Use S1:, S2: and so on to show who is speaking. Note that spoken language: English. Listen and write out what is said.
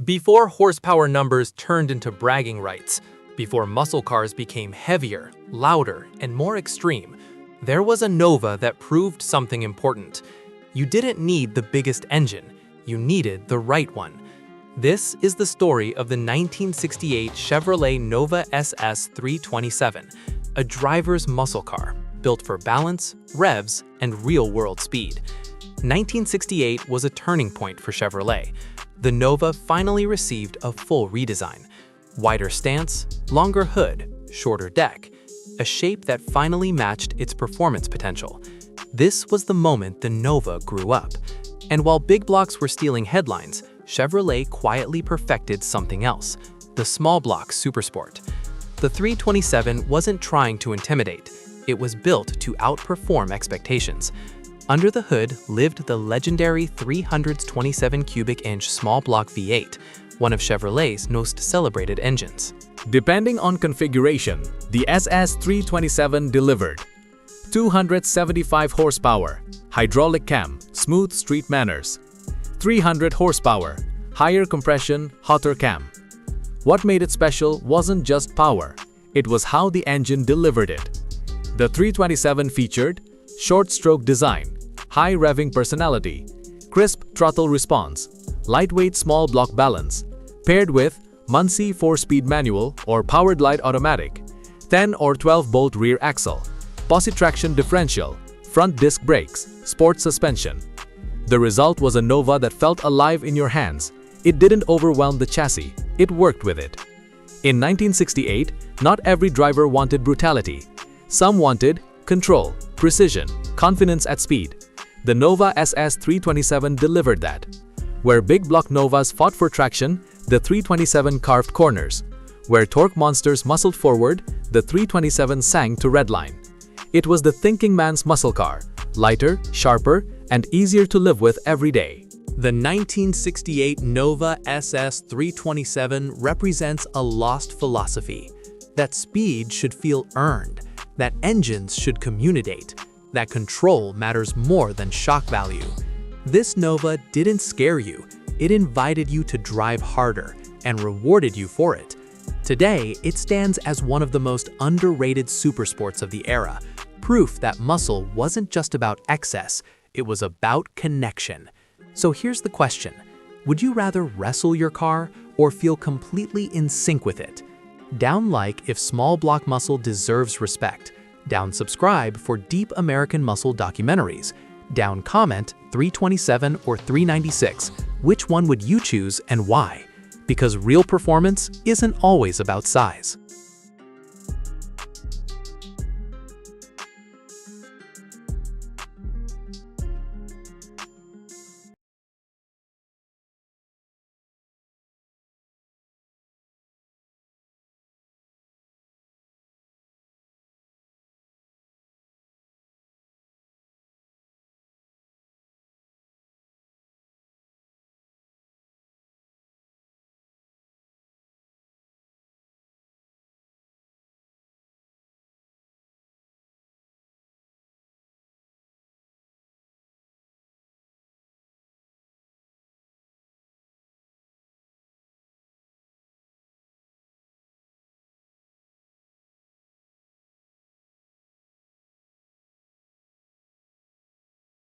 S1: Before horsepower numbers turned into bragging rights, before muscle cars became heavier, louder, and more extreme, there was a Nova that proved something important. You didn't need the biggest engine, you needed the right one. This is the story of the 1968 Chevrolet Nova SS 327, a driver's muscle car built for balance, revs, and real-world speed. 1968 was a turning point for Chevrolet. The Nova finally received a full redesign. Wider stance, longer hood, shorter deck, a shape that finally matched its performance potential. This was the moment the Nova grew up. And while big blocks were stealing headlines, Chevrolet quietly perfected something else, the small block Supersport. The 327 wasn't trying to intimidate, it was built to outperform expectations. Under the hood lived the legendary 327 cubic inch small block V8, one of Chevrolet's most celebrated engines.
S2: Depending on configuration, the SS 327 delivered 275 horsepower, hydraulic cam, smooth street manners, 300 horsepower, higher compression, hotter cam. What made it special wasn't just power, it was how the engine delivered it. The 327 featured short-stroke design, high-revving personality, crisp throttle response, lightweight small block balance, paired with Muncie 4-speed manual or powered light automatic, 10 or 12-bolt rear axle, posi traction differential, front disc brakes, sport suspension. The result was a Nova that felt alive in your hands. It didn't overwhelm the chassis, it worked with it. In 1968, not every driver wanted brutality. Some wanted control, precision, confidence at speed. The Nova SS 327 delivered that. Where big block Novas fought for traction, the 327 carved corners. Where torque monsters muscled forward, the 327 sang to redline. It was the thinking man's muscle car, lighter, sharper, and easier to live with every day.
S1: The 1968 Nova SS 327 represents a lost philosophy. That speed should feel earned, that engines should communicate, that control matters more than shock value. This Nova didn't scare you, it invited you to drive harder and rewarded you for it. Today, it stands as one of the most underrated supersports of the era, proof that muscle wasn't just about excess, it was about connection. So here's the question, would you rather wrestle your car or feel completely in sync with it? Down like if small block muscle deserves respect. Down subscribe for deep American muscle documentaries. Down comment 327 or 396. Which one would you choose and why? Because real performance isn't always about size.